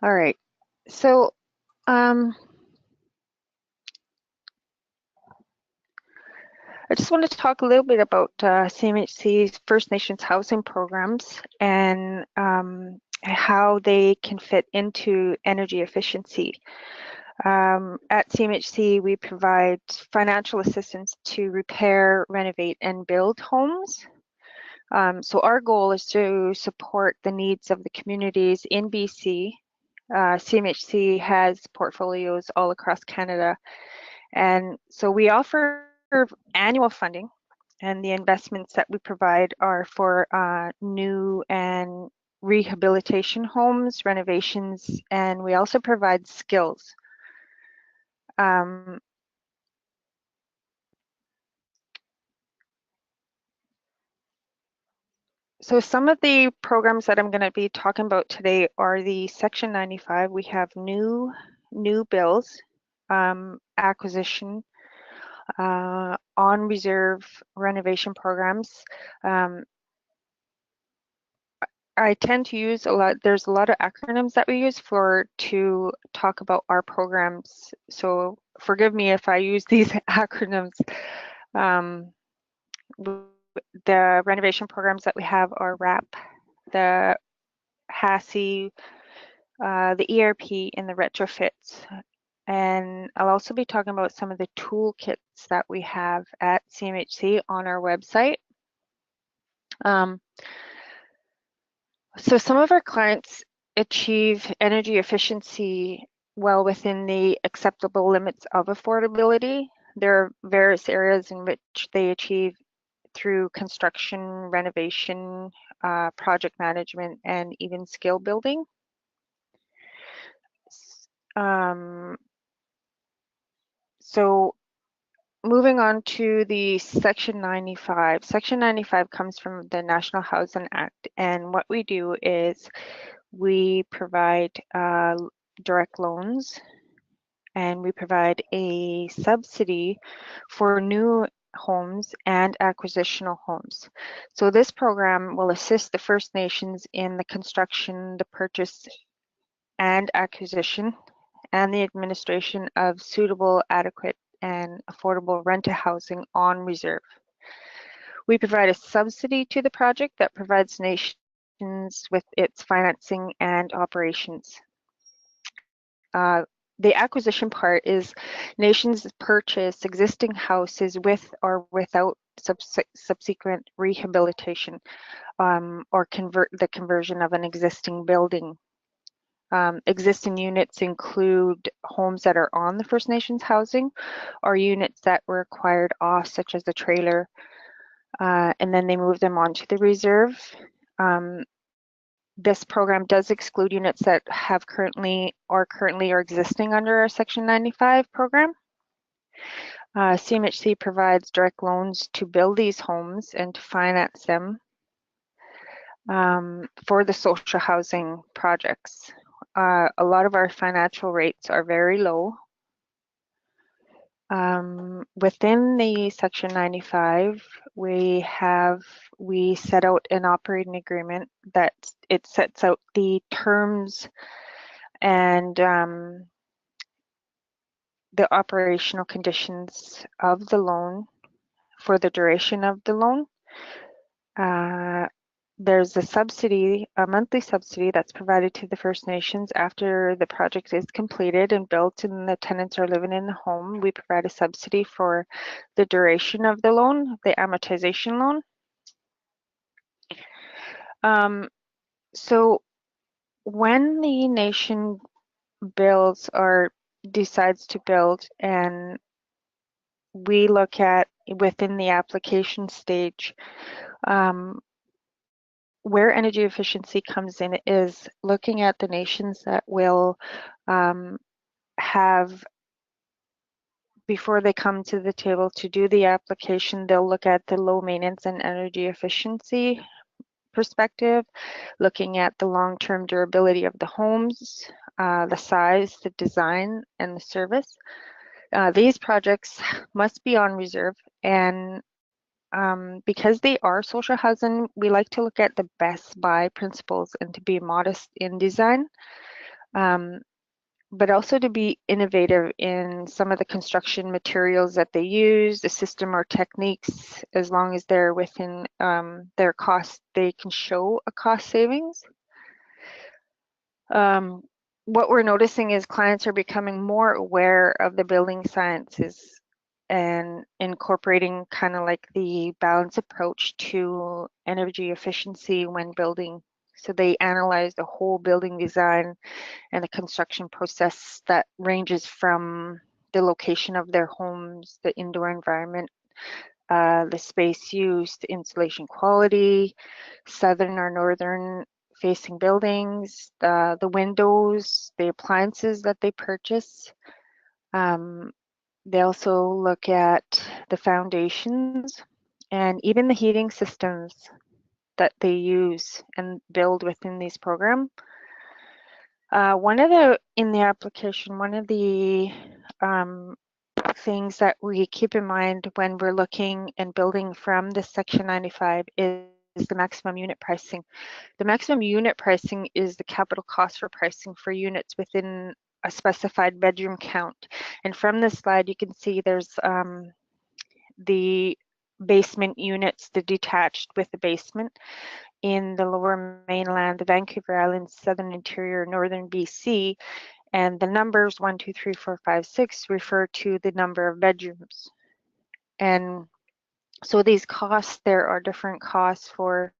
All right. So I just want to talk a little bit about CMHC's First Nations housing programs and how they can fit into energy efficiency. At CMHC, we provide financial assistance to repair, renovate, and build homes. So our goal is to support the needs of the communities in BC. CMHC has portfolios all across Canada, and so we offer annual funding, and the investments that we provide are for new and rehabilitation homes, renovations, and we also provide skills. So some of the programs that I'm going to be talking about today are the Section 95. We have new bills, acquisition, on reserve renovation programs. I tend to use there's a lot of acronyms that we use to talk about our programs. So forgive me if I use these acronyms. The renovation programs that we have are RAP, the HASI, the ERP, and the retrofits. And I'll also be talking about some of the toolkits that we have at CMHC on our website. So some of our clients achieve energy efficiency well within the acceptable limits of affordability. There are various areas in which they achieve through construction, renovation, project management, and even skill building. So moving on to the Section 95. Section 95 comes from the National Housing Act, and what we do is we provide direct loans, and we provide a subsidy for new homes and acquisitional homes. So this program will assist the First Nations in the construction, the purchase and acquisition, and the administration of suitable, adequate, and affordable rental housing on reserve. We provide a subsidy to the project that provides nations with its financing and operations. The acquisition part is nations purchase existing houses with or without subsequent rehabilitation or the conversion of an existing building. Existing units include homes that are on the First Nations housing or units that were acquired off, such as a trailer, and then they move them onto the reserve. This program does exclude units that have currently are existing under our Section 95 program. CMHC provides direct loans to build these homes and to finance them for the social housing projects. A lot of our financial rates are very low. Within the Section 95, we set out an operating agreement that it sets out the terms and the operational conditions of the loan for the duration of the loan. There's a subsidy, a monthly subsidy that's provided to the First Nations after the project is completed and built and the tenants are living in the home. We provide a subsidy for the duration of the loan, the amortization loan. So when the nation builds or decides to build, and we look at within the application stage, where energy efficiency comes in is looking at the nations that will have, before they come to the table to do the application, they'll look at the low maintenance and energy efficiency perspective, looking at the long-term durability of the homes, the size, the design, and the service. These projects must be on reserve, and because they are social housing, we like to look at the best buy principles and to be modest in design. but also to be innovative in some of the construction materials that they use, the system or techniques, as long as they're within their cost, they can show a cost savings. What we're noticing is clients are becoming more aware of the building sciences and incorporating kind of like the balanced approach to energy efficiency when building. So they analyze the whole building design and the construction process that ranges from the location of their homes, the indoor environment, the space used, the insulation quality, southern or northern facing buildings, the windows, the appliances that they purchase. They also look at the foundations and even the heating systems that they use and build within these programs. In the application, one of the things that we keep in mind when we're looking and building from the Section 95 is the maximum unit pricing. The maximum unit pricing is the capital cost for pricing for units within a specified bedroom count. And from this slide, you can see there's the basement units, the detached with the basement in the Lower Mainland, the Vancouver Islands, Southern Interior, Northern BC, and the numbers 1, 2, 3, 4, 5, 6 refer to the number of bedrooms. And so these costs, there are different costs for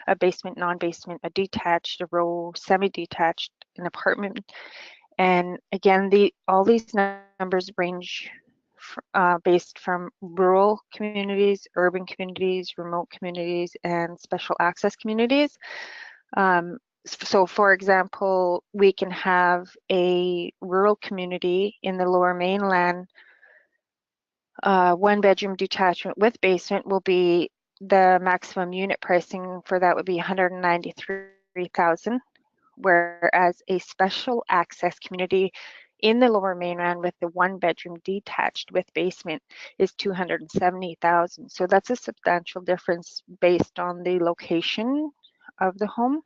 a basement, non-basement, a detached, a row, semi-detached, an apartment. And again, all these numbers range based from rural communities, urban communities, remote communities, and special access communities. So for example, we can have a rural community in the Lower Mainland, one bedroom detachment with basement will be the maximum unit pricing for that would be 193,000, whereas a special access community in the Lower Mainland with the one bedroom detached with basement is 270,000. So that's a substantial difference based on the location of the home.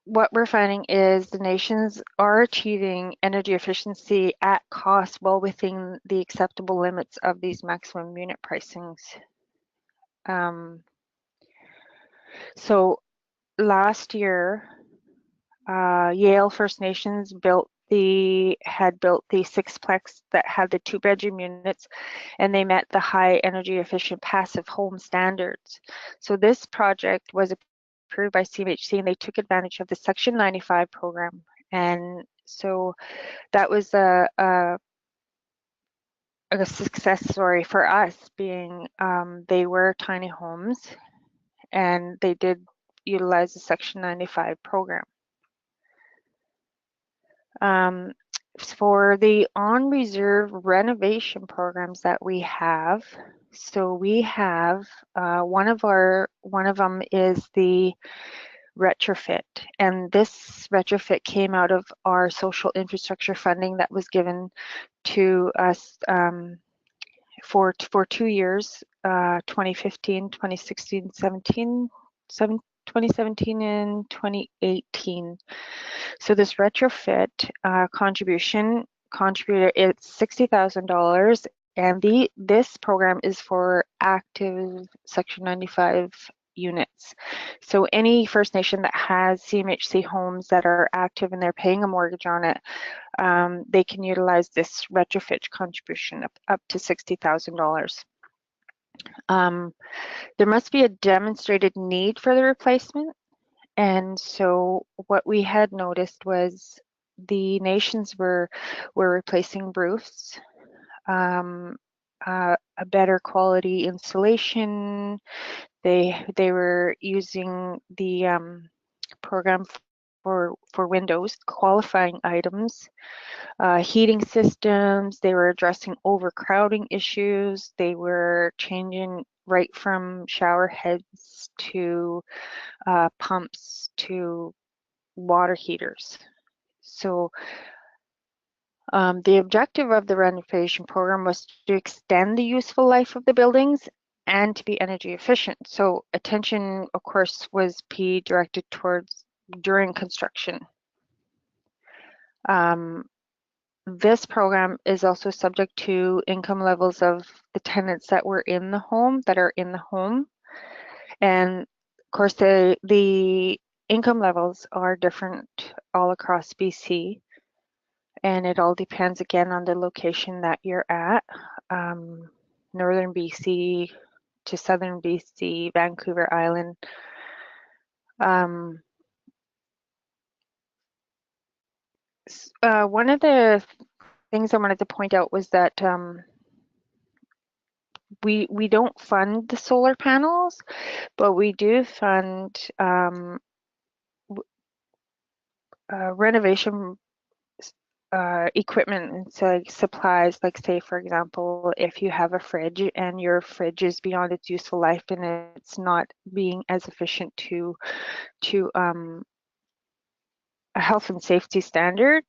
What we're finding is the nations are achieving energy efficiency at cost well within the acceptable limits of these maximum unit pricings. So last year, Yale First Nations had built the sixplex that had the 2-bedroom units, and they met the high energy efficient passive home standards. So this project was approved by CMHC, and they took advantage of the Section 95 program. And so that was a success story for us, being they were tiny homes and they did utilize the Section 95 program. For the on-reserve renovation programs that we have, so we have one of them is the retrofit, and this retrofit came out of our social infrastructure funding that was given to us for 2 years, 2015, 2016, 2017 and 2018. So this retrofit contributed it's $60,000, and this program is for active Section 95 units. So any First Nation that has CMHC homes that are active and they're paying a mortgage on it, they can utilize this retrofit contribution up to $60,000. There must be a demonstrated need for the replacement. And so what we had noticed was the nations were replacing roofs, a better quality insulation. They were using the program for windows, qualifying items, heating systems. They were addressing overcrowding issues. They were changing right from shower heads to pumps to water heaters. So the objective of the renovation program was to extend the useful life of the buildings and to be energy efficient. So attention, of course, was directed towards during construction. This program is also subject to income levels of the tenants that are in the home. And of course, the income levels are different all across BC. And it all depends again on the location that you're at. Northern BC to southern BC, Vancouver Island. One of the things I wanted to point out was that we don't fund the solar panels, but we do fund renovation equipment and so like supplies, like say for example, if you have a fridge and your fridge is beyond its useful life and it's not being as efficient to a health and safety standard.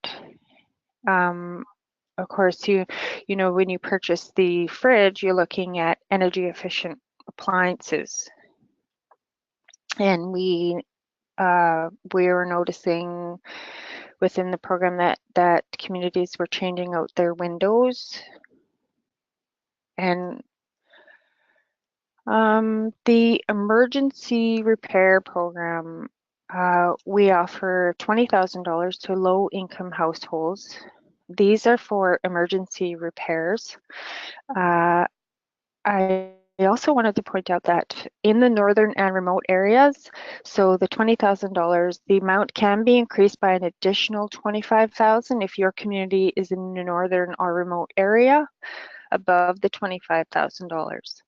Of course, you know, when you purchase the fridge, you're looking at energy efficient appliances. And we were noticing within the program that communities were changing out their windows. And the emergency repair program, we offer $20,000 to low-income households. These are for emergency repairs. I also wanted to point out that in the northern and remote areas, so the $20,000, the amount can be increased by an additional $25,000 if your community is in the northern or remote area above the $25,000.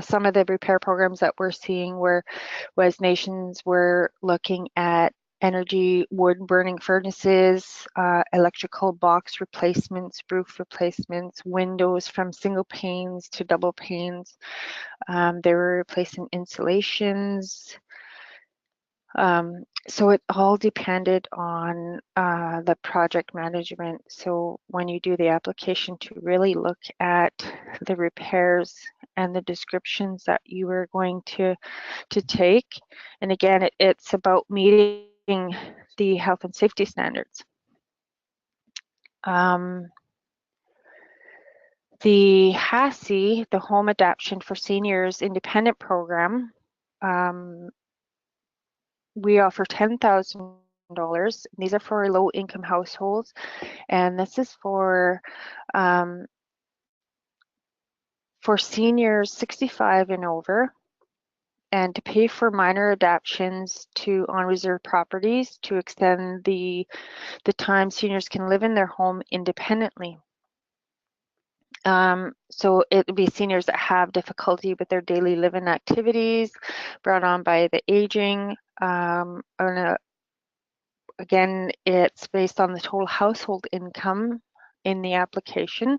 Some of the repair programs that we're seeing was nations were looking at energy wood burning furnaces, electrical box replacements, roof replacements, windows from single panes to double panes. They were replacing insulations. So it all depended on the project management. So when you do the application, to really look at the repairs and the descriptions that you are going to take. And again, it's about meeting the health and safety standards. The HASI, the Home Adaptation for Seniors Independent Program, we offer $10,000. These are for low-income households, and this is for seniors 65 and over, and to pay for minor adaptations to on-reserve properties to extend the time seniors can live in their home independently. So it would be seniors that have difficulty with their daily living activities brought on by the aging. Again, it's based on the total household income in the application.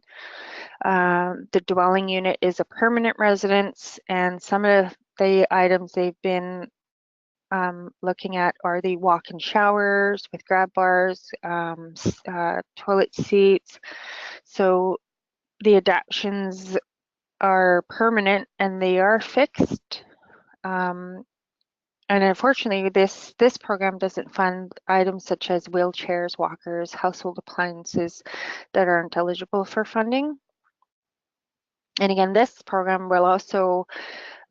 The dwelling unit is a permanent residence, and some of the items they've been looking at are the walk-in showers with grab bars, toilet seats. So the adaptations are permanent and they are fixed. And unfortunately, this program doesn't fund items such as wheelchairs, walkers, household appliances that aren't eligible for funding. And again, this program will also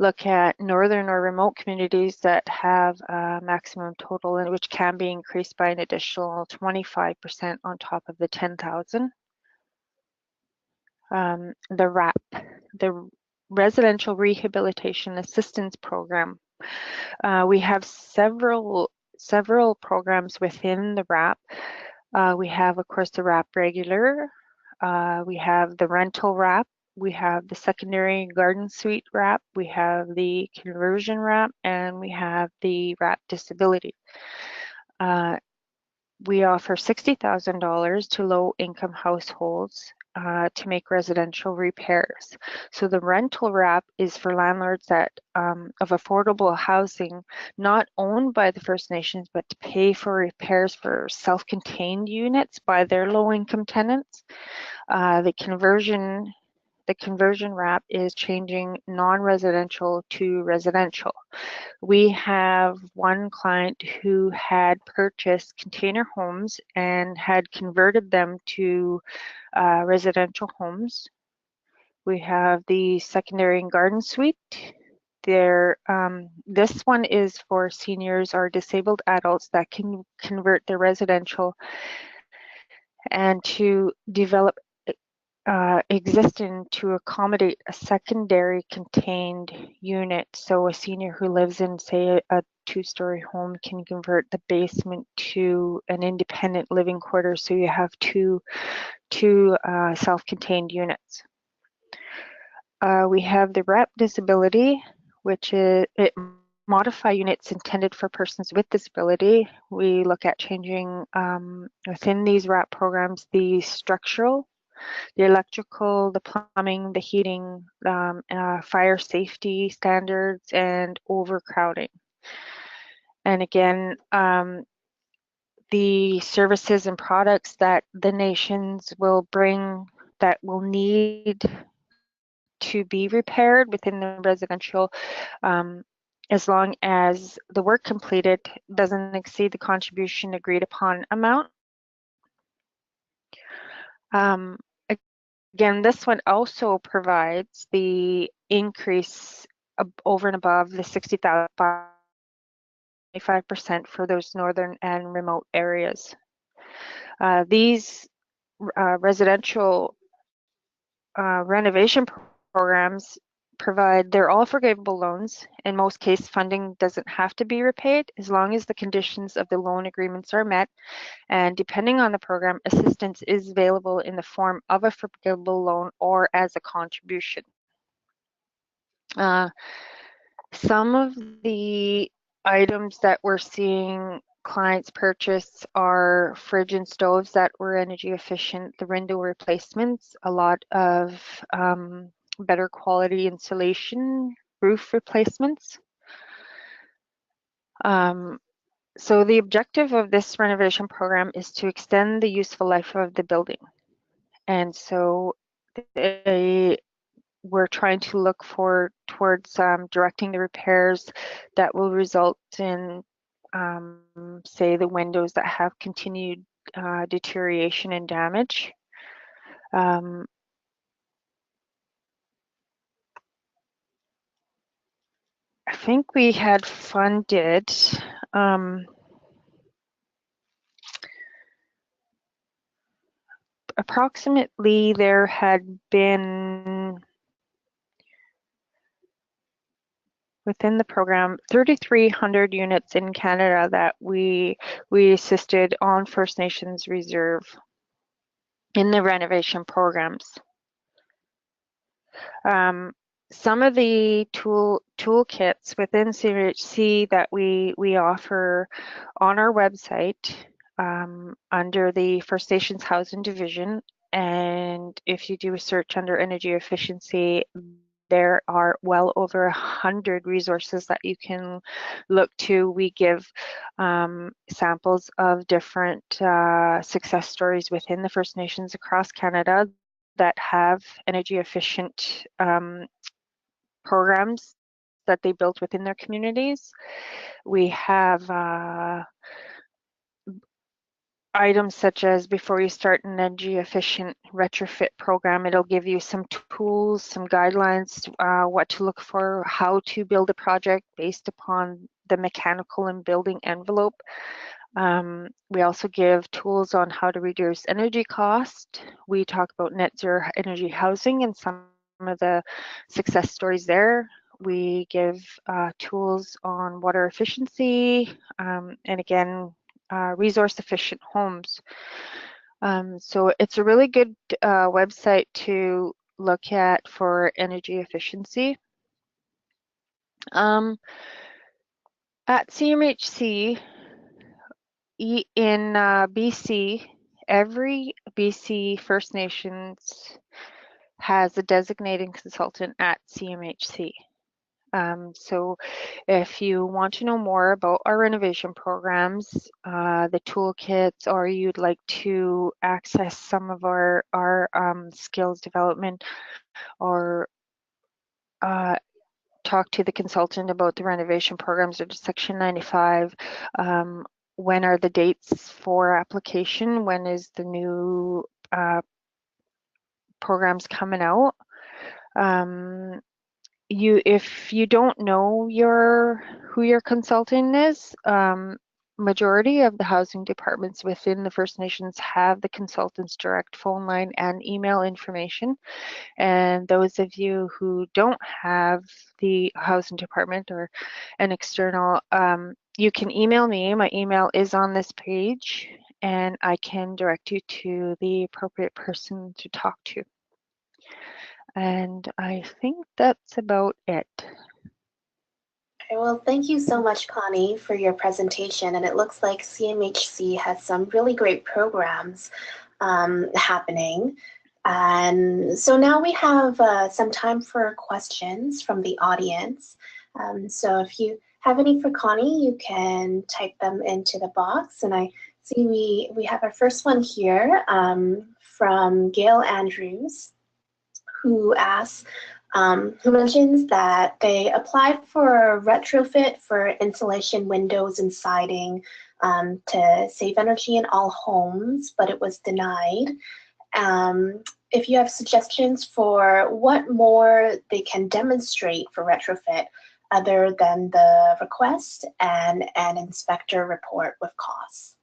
look at northern or remote communities that have a maximum total, and which can be increased by an additional 25% on top of the 10,000. The RAP, the Residential Rehabilitation Assistance Program. We have several programs within the RAP. We have, of course, the RAP regular. We have the rental RAP. We have the secondary garden suite RAP. We have the conversion RAP, and we have the RAP disability. We offer $60,000 to low-income households to make residential repairs. So the rental RAP is for landlords that of affordable housing not owned by the First Nations, but to pay for repairs for self-contained units by their low-income tenants. The conversion the conversion wrap is changing non-residential to residential. We have one client who had purchased container homes and had converted them to residential homes. We have the secondary and garden suite. This one is for seniors or disabled adults that can convert their residential and to develop existing to accommodate a secondary contained unit. So a senior who lives in, say, a two-story home can convert the basement to an independent living quarters, so you have two self-contained units. We have the REP disability, which is modify units intended for persons with disability. We look at changing within these RAP programs the structural, the electrical, the plumbing, the heating, fire safety standards, and overcrowding. And again, the services and products that the nations will bring that will need to be repaired within the residential, as long as the work completed doesn't exceed the contribution agreed upon amount. Again, this one also provides the increase over and above the 60,000, 25% for those northern and remote areas. These residential renovation programs they're all forgivable loans. In most cases, funding doesn't have to be repaid as long as the conditions of the loan agreements are met. And depending on the program, assistance is available in the form of a forgivable loan or as a contribution. Some of the items that we're seeing clients purchase are fridge and stoves that were energy efficient, the window replacements, a lot of better quality insulation, roof replacements. So the objective of this renovation program is to extend the useful life of the building. And so we're trying to look towards directing the repairs that will result in, say, the windows that have continued deterioration and damage. I think we had funded approximately, there had been within the program 3,300 units in Canada that we assisted on First Nations Reserve in the renovation programs. Some of the toolkits within CMHC that we offer on our website under the First Nations Housing Division, and if you do a search under energy efficiency, there are well over 100 resources that you can look to. We give samples of different success stories within the First Nations across Canada that have energy efficient programs that they built within their communities. We have items such as, before you start an energy efficient retrofit program, it'll give you some tools, some guidelines, what to look for, how to build a project based upon the mechanical and building envelope. We also give tools on how to reduce energy cost. We talk about net zero energy housing and some of the success stories there. We give tools on water efficiency, and again, resource efficient homes. So it's a really good website to look at for energy efficiency. At CMHC in BC, every BC First Nations has a designating consultant at CMHC. So if you want to know more about our renovation programs, the toolkits, or you'd like to access some of our skills development, or talk to the consultant about the renovation programs or Section 95, when are the dates for application, when is the new programs coming out. If you don't know who your consultant is, majority of the housing departments within the First Nations have the consultant's direct phone line and email information. And those of you who don't have the housing department or an external, you can email me. My email is on this page, and I can direct you to the appropriate person to talk to. And I think that's about it. Okay, well, thank you so much, Connie, for your presentation. And it looks like CMHC has some really great programs happening. And so now we have some time for questions from the audience. So if you have any for Connie, you can type them into the box. And I see we have our first one here from Gail Andrews, who asks, who mentions that they applied for retrofit for insulation windows and siding to save energy in all homes, but it was denied. If you have suggestions for what more they can demonstrate for retrofit other than the request and an inspector report with costs.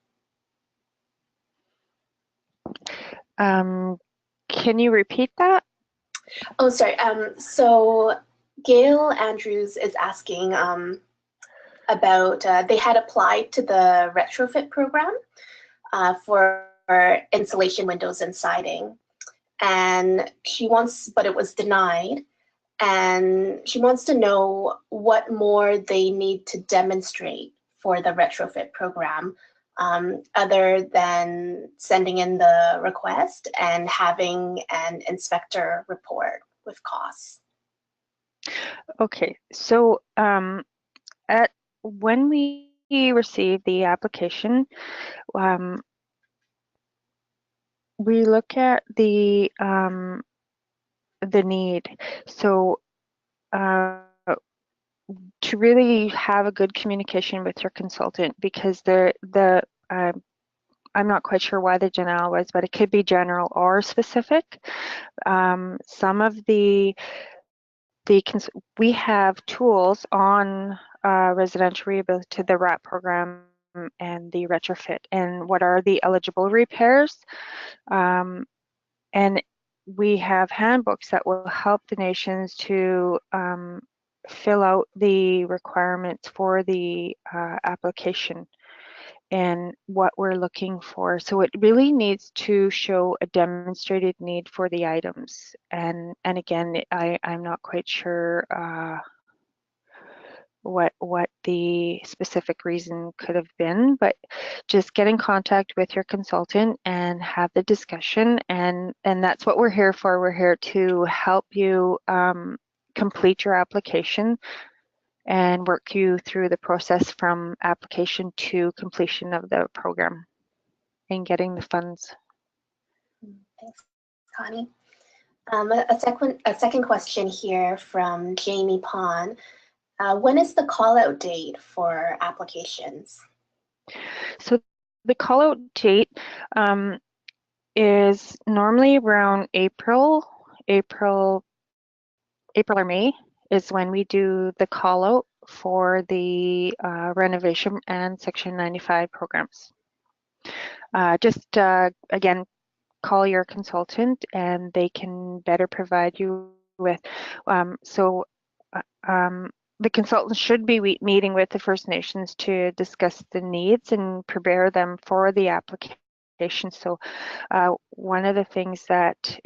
Can you repeat that? Oh, sorry. So Gail Andrews is asking about, they had applied to the retrofit program for insulation windows and siding. And she wants, but it was denied. And she wants to know what more they need to demonstrate for the retrofit program, other than sending in the request and having an inspector report with costs. Okay, so when we receive the application, we look at the need. So to really have a good communication with your consultant, because I'm not quite sure why the denial was, but it could be general or specific. Some of we have tools on residential rehabilitation to the RAP program and the retrofit, and what are the eligible repairs. And we have handbooks that will help the nations to fill out the requirements for the application and what we're looking for. So it really needs to show a demonstrated need for the items. And again, I'm not quite sure what the specific reason could have been, but just get in contact with your consultant and have the discussion, and that's what we're here for. We're here to help you complete your application and work you through the process from application to completion of the program and getting the funds. Thanks, Connie. A second question here from Jamie Pond. When is the call out date for applications? So the call out date is normally around April or May is when we do the call out for the renovation and Section 95 programs. Again, call your consultant and they can better provide you with, the consultant should be meeting with the First Nations to discuss the needs and prepare them for the application. So one of the things that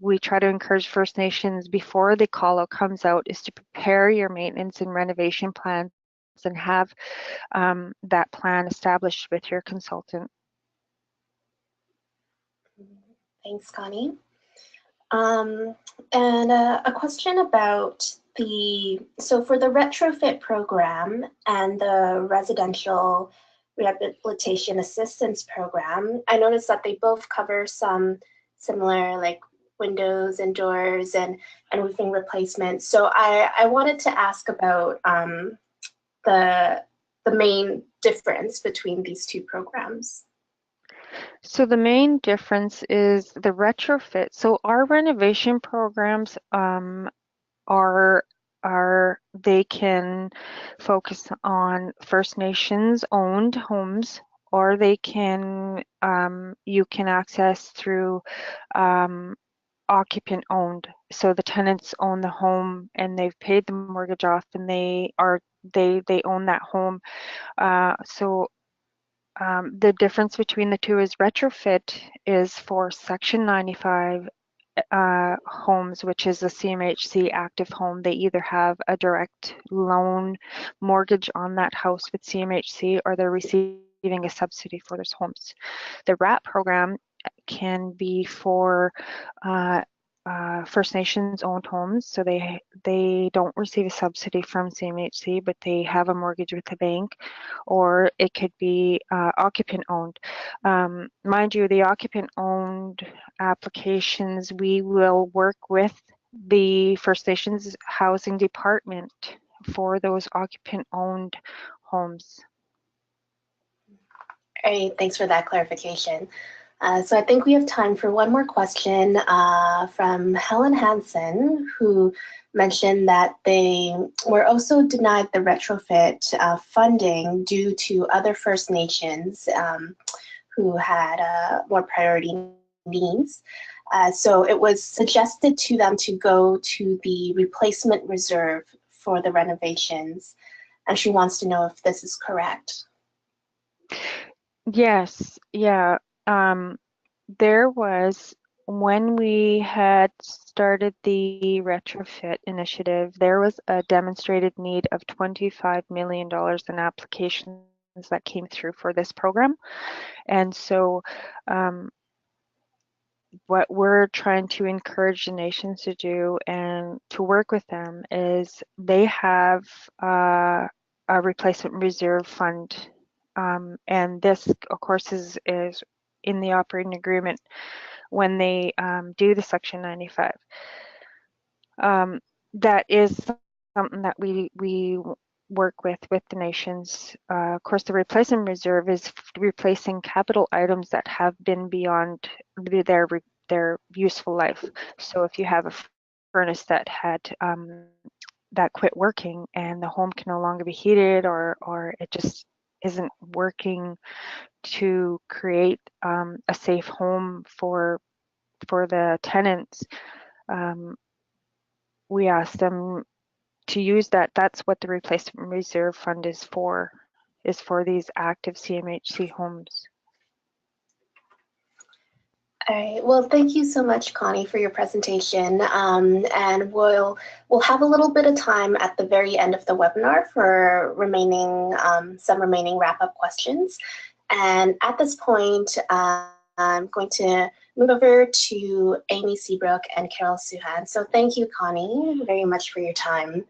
we try to encourage First Nations before the call out comes out is to prepare your maintenance and renovation plans and have that plan established with your consultant. Thanks, Connie. And a question about so for the retrofit program and the residential rehabilitation assistance program, I noticed that they both cover some similar like windows and doors and roofing replacements. So I wanted to ask about the main difference between these two programs. So the main difference is the retrofit. So our renovation programs are they can focus on First Nations owned homes, or they can you can access through occupant owned. So the tenants own the home and they've paid the mortgage off and they own that home. The difference between the two is retrofit is for Section 95 homes, which is a CMHC active home. They either have a direct loan mortgage on that house with CMHC, or they're receiving a subsidy for those homes. The RAP program can be for First Nations owned homes, so they don't receive a subsidy from CMHC, but they have a mortgage with the bank, or it could be occupant owned. Mind you, the occupant owned applications, we will work with the First Nations Housing Department for those occupant owned homes. All right, thanks for that clarification. So I think we have time for one more question from Helen Hansen, who mentioned that they were also denied the retrofit funding due to other First Nations who had more priority needs. So it was suggested to them to go to the replacement reserve for the renovations, and she wants to know if this is correct. Yes, yeah. There was, when we had started the retrofit initiative, there was a demonstrated need of $25 million in applications that came through for this program. And so what we're trying to encourage the nations to do and to work with them is they have a replacement reserve fund. And this, of course, is in the operating agreement when they do the Section 95. That is something that we work with the nations. Of course, the replacement reserve is replacing capital items that have been beyond their useful life. So if you have a furnace that that quit working and the home can no longer be heated, or it just isn't working to create a safe home for the tenants, we ask them to use that. That's what the replacement reserve fund is for these active CMHC homes. All right. Well, thank you so much, Connie, for your presentation. And we'll have a little bit of time at the very end of the webinar for some remaining wrap-up questions. And at this point, I'm going to move over to Amy Seabrook and Carol Suhan. So thank you, Connie, very much for your time.